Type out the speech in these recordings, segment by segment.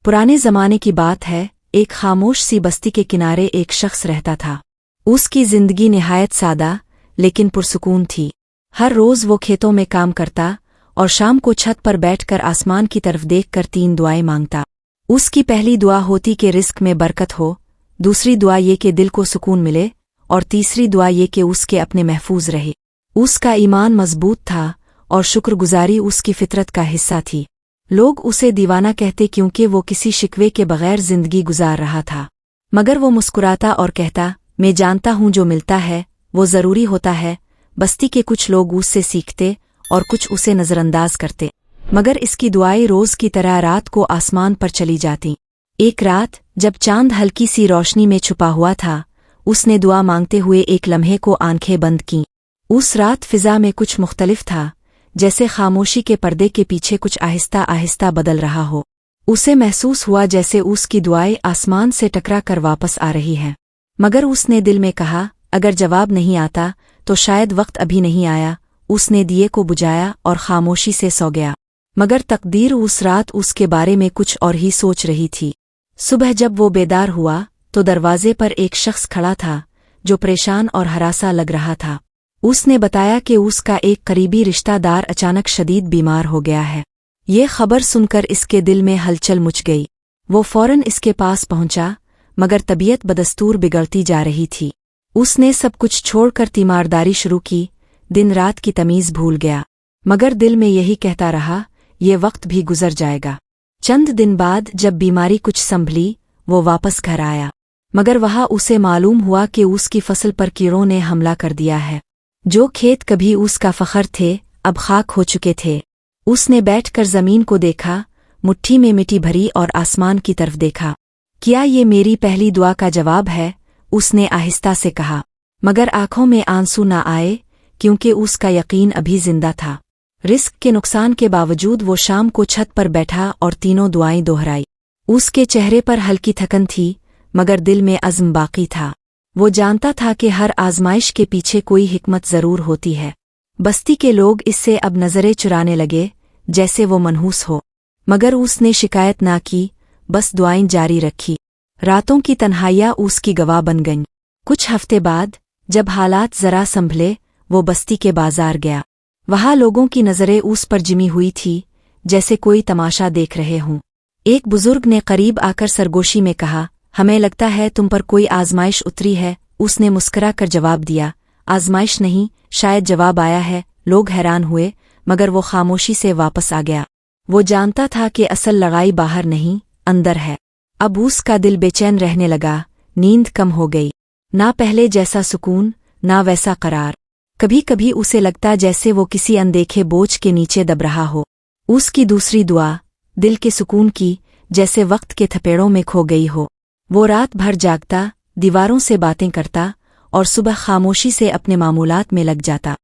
पुराने जमाने की बात है, एक खामोश सी बस्ती के किनारे एक शख्स रहता था। उसकी जिंदगी निहायत सादा लेकिन पुरसुकून थी। हर रोज वो खेतों में काम करता और शाम को छत पर बैठकर आसमान की तरफ देखकर 3 दुआएं मांगता। उसकी पहली दुआ होती कि रिस्क में बरकत हो, दूसरी दुआ ये कि दिल को सुकून मिले और तीसरी दुआ ये कि उसके अपने महफूज रहे। उसका ईमान मजबूत था और शुक्रगुजारी उसकी फितरत का हिस्सा थी। लोग उसे दीवाना कहते क्योंकि वो किसी शिकवे के बगैर जिंदगी गुजार रहा था, मगर वो मुस्कुराता और कहता, मैं जानता हूँ जो मिलता है वो ज़रूरी होता है। बस्ती के कुछ लोग उससे सीखते और कुछ उसे नज़रअंदाज करते, मगर इसकी दुआएं रोज़ की तरह रात को आसमान पर चली जातीं। एक रात जब चांद हल्की सी रोशनी में छुपा हुआ था, उसने दुआ मांगते हुए एक लम्हे को आंखें बंद कीं। उस रात फिज़ा में कुछ मुख्तलिफ था, जैसे खामोशी के पर्दे के पीछे कुछ आहिस्ता आहिस्ता बदल रहा हो। उसे महसूस हुआ जैसे उसकी दुआएं आसमान से टकरा कर वापस आ रही हैं। मगर उसने दिल में कहा, अगर जवाब नहीं आता तो शायद वक्त अभी नहीं आया। उसने दिए को बुझाया और खामोशी से सो गया, मगर तकदीर उस रात उसके बारे में कुछ और ही सोच रही थी। सुबह जब वो बेदार हुआ तो दरवाजे पर एक शख्स खड़ा था जो परेशान और हरासा लग रहा था। उसने बताया कि उसका एक करीबी रिश्तेदार अचानक शदीद बीमार हो गया है। ये खबर सुनकर इसके दिल में हलचल मच गई। वो फौरन इसके पास पहुंचा, मगर तबीयत बदस्तूर बिगड़ती जा रही थी। उसने सब कुछ छोड़कर तीमारदारी शुरू की, दिन रात की तमीज़ भूल गया, मगर दिल में यही कहता रहा, ये वक्त भी गुजर जाएगा। चंद दिन बाद जब बीमारी कुछ संभली, वो वापस घर आया, मगर वहाँ उसे मालूम हुआ कि उसकी फसल पर कीड़ों ने हमला कर दिया है। जो खेत कभी उसका फखर थे, अब खाक हो चुके थे। उसने बैठकर जमीन को देखा, मुट्ठी में मिट्टी भरी और आसमान की तरफ देखा। क्या ये मेरी पहली दुआ का जवाब है? उसने आहिस्ता से कहा, मगर आंखों में आंसू न आए क्योंकि उसका यकीन अभी जिंदा था। रिस्क के नुकसान के बावजूद वो शाम को छत पर बैठा और तीनों दुआएं दोहराई। उसके चेहरे पर हल्की थकन थी, मगर दिल में अज़्म बाकी था। वो जानता था कि हर आजमाइश के पीछे कोई हिकमत ज़रूर होती है। बस्ती के लोग इससे अब नज़रें चुराने लगे जैसे वो मनहूस हो, मगर उसने शिकायत ना की, बस दुआएं जारी रखी। रातों की तन्हाइयाँ उसकी गवाह बन गईं। कुछ हफ्ते बाद जब हालात ज़रा संभले, वो बस्ती के बाजार गया। वहाँ लोगों की नज़रें उस पर जिमी हुई थी जैसे कोई तमाशा देख रहे हों। एक बुजुर्ग ने करीब आकर सरगोशी में कहा, हमें लगता है तुम पर कोई आजमाइश उतरी है। उसने मुस्करा कर जवाब दिया, आजमाइश नहीं, शायद जवाब आया है। लोग हैरान हुए, मगर वो खामोशी से वापस आ गया। वो जानता था कि असल लड़ाई बाहर नहीं, अंदर है। अब उसका दिल बेचैन रहने लगा, नींद कम हो गई। ना पहले जैसा सुकून, ना वैसा करार। कभी कभी उसे लगता जैसे वो किसी अनदेखे बोझ के नीचे दब रहा हो। उसकी दूसरी दुआ, दिल के सुकून की, जैसे वक्त के थपेड़ों में खो गई हो। वो रात भर जागता, दीवारों से बातें करता और सुबह खामोशी से अपने मामूलात में लग जाता।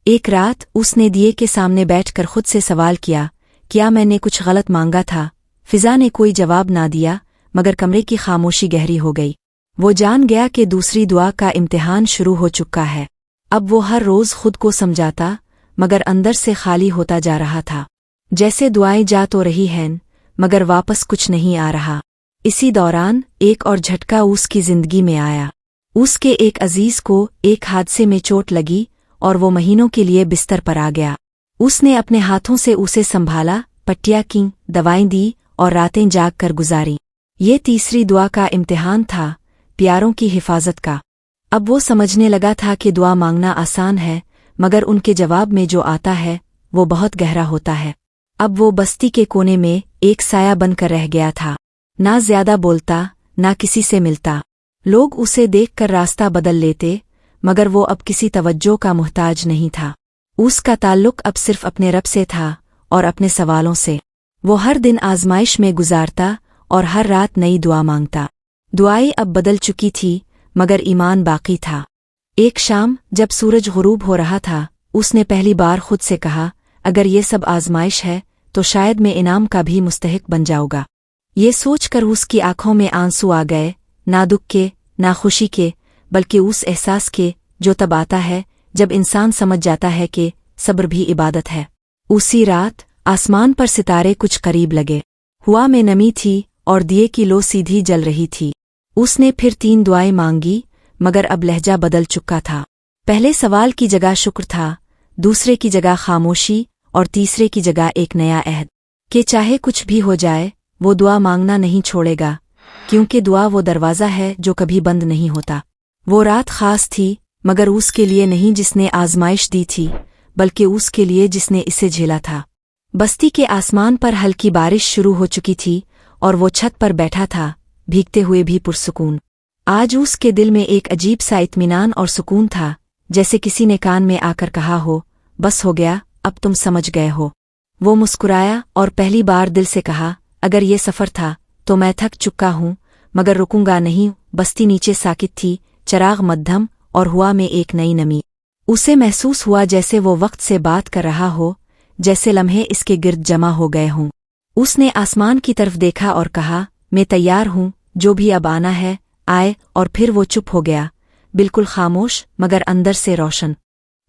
एक रात उसने दिए के सामने बैठकर खुद से सवाल किया, क्या मैंने कुछ गलत मांगा था? फिजा ने कोई जवाब ना दिया, मगर कमरे की खामोशी गहरी हो गई। वो जान गया कि दूसरी दुआ का इम्तिहान शुरू हो चुका है। अब वो हर रोज़ खुद को समझाता, मगर अंदर से खाली होता जा रहा था। जैसे दुआएं जा तो रही हैं, मगर वापस कुछ नहीं आ रहा। इसी दौरान एक और झटका उसकी जिंदगी में आया। उसके एक अजीज को एक हादसे में चोट लगी और वो महीनों के लिए बिस्तर पर आ गया। उसने अपने हाथों से उसे संभाला, पट्टियाँ कीं, दवाएं दी और रातें जाग कर गुजारी। ये तीसरी दुआ का इम्तिहान था, प्यारों की हिफाजत का। अब वो समझने लगा था कि दुआ मांगना आसान है, मगर उनके जवाब में जो आता है वो बहुत गहरा होता है। अब वो बस्ती के कोने में एक साया बनकर रह गया था। ना ज्यादा बोलता, ना किसी से मिलता। लोग उसे देखकर रास्ता बदल लेते, मगर वो अब किसी तवज्जो का मुहताज नहीं था। उसका ताल्लुक अब सिर्फ अपने रब से था और अपने सवालों से। वो हर दिन आजमाइश में गुजारता और हर रात नई दुआ मांगता। दुआएं अब बदल चुकी थी, मगर ईमान बाकी था। एक शाम जब सूरज गुरूब हो रहा था, उसने पहली बार खुद से कहा, अगर ये सब आजमाइश है तो शायद मैं इनाम का भी मुस्तहिक बन जाऊंगा। ये सोचकर उसकी आंखों में आंसू आ गए, ना दुख के, ना खुशी के, बल्कि उस एहसास के जो तब आता है जब इंसान समझ जाता है कि सब्र भी इबादत है। उसी रात आसमान पर सितारे कुछ करीब लगे। हवा में नमी थी और दिए की लो सीधी जल रही थी। उसने फिर 3 दुआएं मांगी, मगर अब लहजा बदल चुका था। पहले सवाल की जगह शुक्र था, दूसरे की जगह खामोशी और तीसरे की जगह एक नया अहद कि चाहे कुछ भी हो जाए वो दुआ मांगना नहीं छोड़ेगा, क्योंकि दुआ वो दरवाज़ा है जो कभी बंद नहीं होता। वो रात खास थी, मगर उसके लिए नहीं जिसने आजमाइश दी थी, बल्कि उसके लिए जिसने इसे झेला था। बस्ती के आसमान पर हल्की बारिश शुरू हो चुकी थी और वो छत पर बैठा था, भीगते हुए भी पुरसुकून। आज उसके दिल में एक अजीब सा इत्मीनान और सुकून था, जैसे किसी ने कान में आकर कहा हो, बस हो गया, अब तुम समझ गए हो। वो मुस्कुराया और पहली बार दिल से कहा, अगर ये सफ़र था तो मैं थक चुका हूँ, मगर रुकूंगा नहीं। बस्ती नीचे साकित थी, चराग मध्यम और हुआ में एक नई नमी। उसे महसूस हुआ जैसे वो वक्त से बात कर रहा हो, जैसे लम्हे इसके गिर्द जमा हो गए हों। उसने आसमान की तरफ देखा और कहा, मैं तैयार हूँ, जो भी अब आना है आए। और फिर वो चुप हो गया, बिल्कुल खामोश मगर अंदर से रोशन।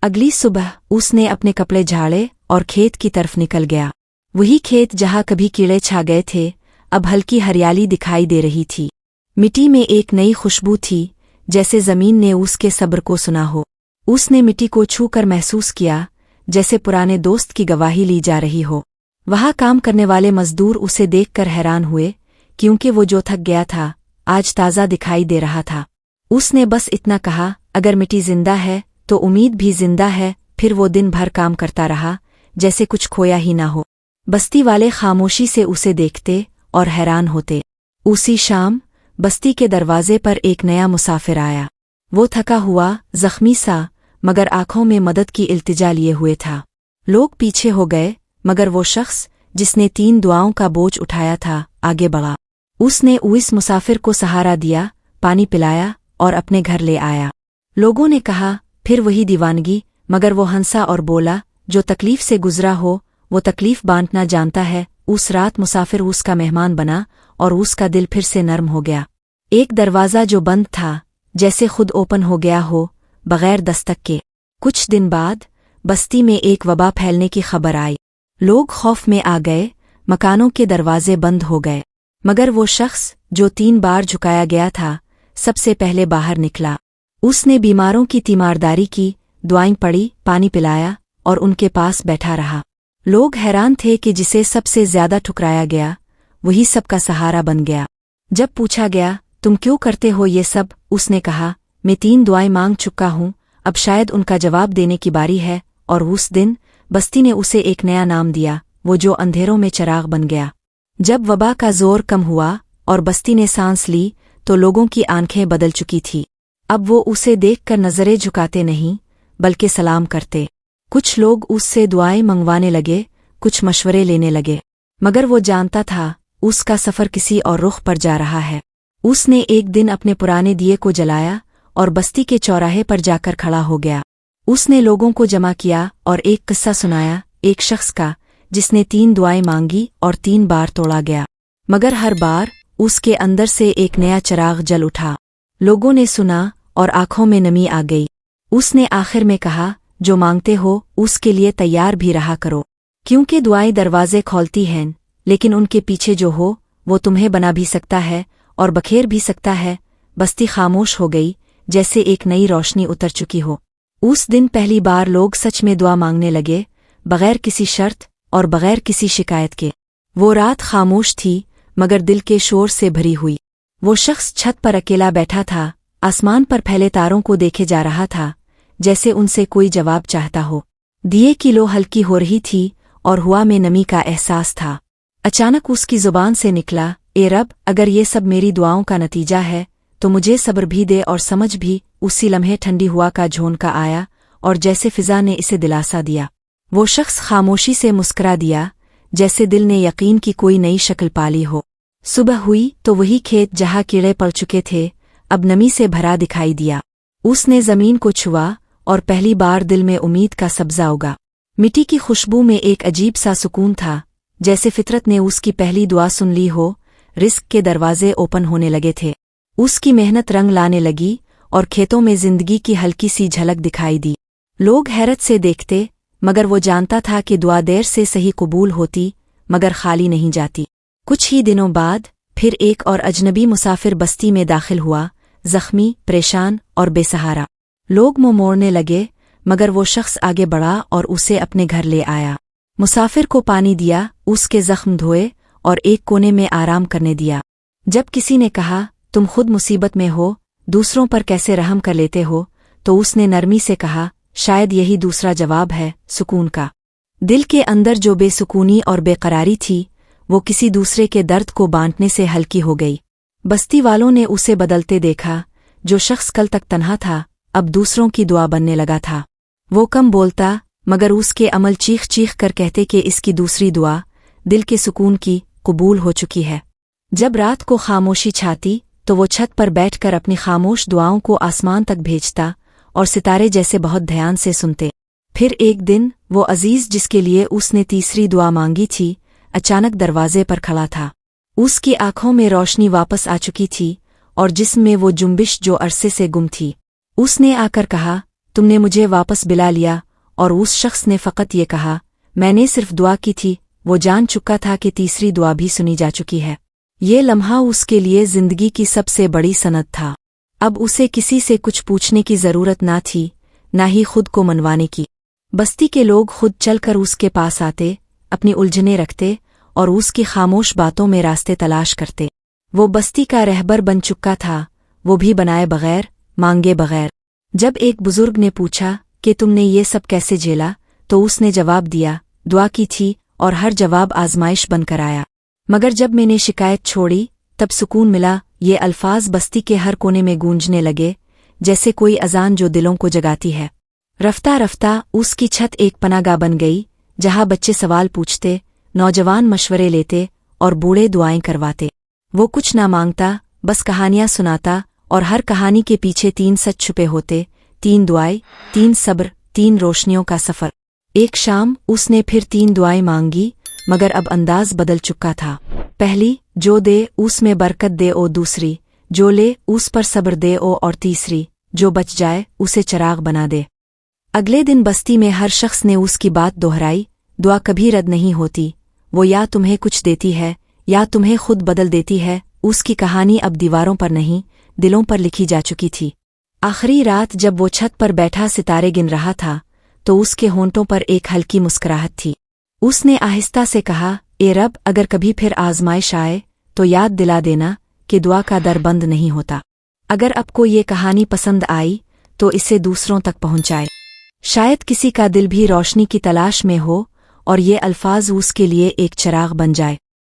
अगली सुबह उसने अपने कपड़े झाड़े और खेत की तरफ निकल गया। वही खेत जहाँ कभी कीड़े छा गए थे, अब हल्की हरियाली दिखाई दे रही थी। मिट्टी में एक नई खुशबू थी, जैसे जमीन ने उसके सब्र को सुना हो। उसने मिट्टी को छू कर महसूस किया, जैसे पुराने दोस्त की गवाही ली जा रही हो। वहाँ काम करने वाले मजदूर उसे देखकर हैरान हुए, क्योंकि वो जो थक गया था आज ताज़ा दिखाई दे रहा था। उसने बस इतना कहा, अगर मिट्टी जिंदा है तो उम्मीद भी जिंदा है। फिर वो दिन भर काम करता रहा, जैसे कुछ खोया ही ना हो। बस्ती वाले खामोशी से उसे देखते और हैरान होते। उसी शाम बस्ती के दरवाजे पर एक नया मुसाफिर आया। वो थका हुआ, जख्मी सा, मगर आंखों में मदद की इल्तिजा लिए हुए था। लोग पीछे हो गए, मगर वो शख्स जिसने 3 दुआओं का बोझ उठाया था आगे बढ़ा। उसने उस मुसाफिर को सहारा दिया, पानी पिलाया और अपने घर ले आया। लोगों ने कहा, फिर वही दीवानगी, मगर वो हंसा और बोला, जो तकलीफ से गुजरा हो वो तकलीफ बांटना जानता है। उस रात मुसाफिर उसका मेहमान बना और उसका दिल फिर से नर्म हो गया। एक दरवाज़ा जो बंद था, जैसे खुद ओपन हो गया हो, बगैर दस्तक के। कुछ दिन बाद बस्ती में एक वबा फैलने की खबर आई। लोग खौफ में आ गए, मकानों के दरवाजे बंद हो गए। मगर वो शख्स जो 3 बार झुकाया गया था, सबसे पहले बाहर निकला। उसने बीमारों की तीमारदारी की, दुआएं पढ़ी, पानी पिलाया और उनके पास बैठा रहा। लोग हैरान थे कि जिसे सबसे ज्यादा ठुकराया गया, वही सबका सहारा बन गया। जब पूछा गया, तुम क्यों करते हो ये सब, उसने कहा, मैं 3 दुआएं मांग चुका हूँ, अब शायद उनका जवाब देने की बारी है। और उस दिन बस्ती ने उसे एक नया नाम दिया, वो जो अंधेरों में चराग बन गया। जब वबा का जोर कम हुआ और बस्ती ने सांस ली, तो लोगों की आंखें बदल चुकी थी। अब वो उसे देखकर नजरें झुकाते नहीं, बल्कि सलाम करते। कुछ लोग उससे दुआएं मंगवाने लगे, कुछ मशवरे लेने लगे, मगर वो जानता था उसका सफ़र किसी और रुख पर जा रहा है। उसने एक दिन अपने पुराने दिए को जलाया और बस्ती के चौराहे पर जाकर खड़ा हो गया। उसने लोगों को जमा किया और एक किस्सा सुनाया, एक शख्स का जिसने 3 दुआएं मांगी और 3 बार तोड़ा गया, मगर हर बार उसके अंदर से एक नया चिराग जल उठा। लोगों ने सुना और आंखों में नमी आ गई। उसने आखिर में कहा, जो मांगते हो उसके लिए तैयार भी रहा करो, क्योंकि दुआएं दरवाजे खोलती हैं, लेकिन उनके पीछे जो हो वो तुम्हें बना भी सकता है और बखेर भी सकता है। बस्ती खामोश हो गई, जैसे एक नई रोशनी उतर चुकी हो। उस दिन पहली बार लोग सच में दुआ मांगने लगे, बगैर किसी शर्त और बगैर किसी शिकायत के। वो रात खामोश थी, मगर दिल के शोर से भरी हुई। वो शख्स छत पर अकेला बैठा था, आसमान पर फैले तारों को देखे जा रहा था, जैसे उनसे कोई जवाब चाहता हो। दिए की लो हल्की हो रही थी और हवा में नमी का एहसास था। अचानक उसकी जुबान से निकला, ए रब, अगर ये सब मेरी दुआओं का नतीजा है तो मुझे सब्र भी दे और समझ भी। उसी लम्हे ठंडी हुआ का झोंका आया और जैसे फिजा ने इसे दिलासा दिया। वो शख्स खामोशी से मुस्कुरा दिया, जैसे दिल ने यकीन की कोई नई शक्ल पाली हो। सुबह हुई तो वही खेत जहाँ कीड़े पड़ चुके थे, अब नमी से भरा दिखाई दिया। उसने जमीन को छुआ और पहली बार दिल में उम्मीद का सब्जा उगा। मिट्टी की खुशबू में एक अजीब सा सुकून था, जैसे फितरत ने उसकी पहली दुआ सुन ली हो। रिस्क के दरवाजे ओपन होने लगे थे। उसकी मेहनत रंग लाने लगी और खेतों में जिंदगी की हल्की सी झलक दिखाई दी। लोग हैरत से देखते, मगर वो जानता था कि दुआ देर से सही कबूल होती, मगर खाली नहीं जाती। कुछ ही दिनों बाद फिर एक और अजनबी मुसाफिर बस्ती में दाखिल हुआ, जख्मी, परेशान और बेसहारा। लोग मुंह मोड़ने लगे, मगर वो शख्स आगे बढ़ा और उसे अपने घर ले आया। मुसाफिर को पानी दिया, उसके जख्म धोए और एक कोने में आराम करने दिया। जब किसी ने कहा, तुम खुद मुसीबत में हो, दूसरों पर कैसे रहम कर लेते हो, तो उसने नरमी से कहा, शायद यही दूसरा जवाब है, सुकून का। दिल के अंदर जो बेसुकूनी और बेकरारी थी, वो किसी दूसरे के दर्द को बांटने से हल्की हो गई। बस्ती वालों ने उसे बदलते देखा। जो शख्स कल तक तन्हा था, अब दूसरों की दुआ बनने लगा था। वो कम बोलता, मगर उसके अमल चीख चीख कर कहते कि इसकी दूसरी दुआ दिल के सुकून की कबूल हो चुकी है। जब रात को खामोशी छाती, तो वो छत पर बैठकर अपनी खामोश दुआओं को आसमान तक भेजता और सितारे जैसे बहुत ध्यान से सुनते। फिर एक दिन वो अजीज जिसके लिए उसने तीसरी दुआ मांगी थी, अचानक दरवाजे पर खड़ा था। उसकी आंखों में रोशनी वापस आ चुकी थी और जिस्म में वो जुम्बिश जो अरसे से गुम थी। उसने आकर कहा, तुमने मुझे वापस बुला लिया। और उस शख्स ने फ़कत ये कहा, मैंने सिर्फ दुआ की थी। वो जान चुका था कि तीसरी दुआ भी सुनी जा चुकी है। ये लम्हा उसके लिए जिंदगी की सबसे बड़ी सनद था। अब उसे किसी से कुछ पूछने की जरूरत ना थी, ना ही खुद को मनवाने की। बस्ती के लोग खुद चलकर उसके पास आते, अपनी उलझने रखते और उसकी खामोश बातों में रास्ते तलाश करते। वो बस्ती का रहबर बन चुका था, वो भी बनाए बगैर, मांगे बगैर। जब एक बुजुर्ग ने पूछा कि तुमने ये सब कैसे झेला, तो उसने जवाब दिया, दुआ की थी और हर जवाब आजमाइश बनकर आया। मगर जब मैंने शिकायत छोड़ी, तब सुकून मिला। ये अल्फाज बस्ती के हर कोने में गूंजने लगे, जैसे कोई अजान जो दिलों को जगाती है। रफ्ता रफ्ता उसकी छत एक पनागाह बन गई, जहाँ बच्चे सवाल पूछते, नौजवान मशवरे लेते और बूढ़े दुआएं करवाते। वो कुछ ना मांगता, बस कहानियां सुनाता और हर कहानी के पीछे 3 सच छुपे होते, 3 दुआएं, 3 सब्र, 3 रोशनियों का सफर। एक शाम उसने फिर 3 दुआएं मांगी, मगर अब अंदाज बदल चुका था। पहली, जो दे उसमें बरकत दे, ओ दूसरी, जो ले उस पर सब्र दे, ओ और तीसरी, जो बच जाए उसे चिराग बना दे। अगले दिन बस्ती में हर शख्स ने उसकी बात दोहराई, दुआ कभी रद्द नहीं होती। वो या तुम्हें कुछ देती है या तुम्हें खुद बदल देती है। उसकी कहानी अब दीवारों पर नहीं, दिलों पर लिखी जा चुकी थी। आखिरी रात जब वो छत पर बैठा सितारे गिन रहा था, तो उसके होंठों पर एक हल्की मुस्कुराहट थी। उसने आहिस्ता से कहा, ए रब, अगर कभी फिर आजमाइश आए तो याद दिला देना कि दुआ का दर बंद नहीं होता। अगर आपको ये कहानी पसंद आई तो इसे दूसरों तक पहुंचाए। शायद किसी का दिल भी रोशनी की तलाश में हो और ये अल्फाज उसके लिए एक चिराग बन जाए।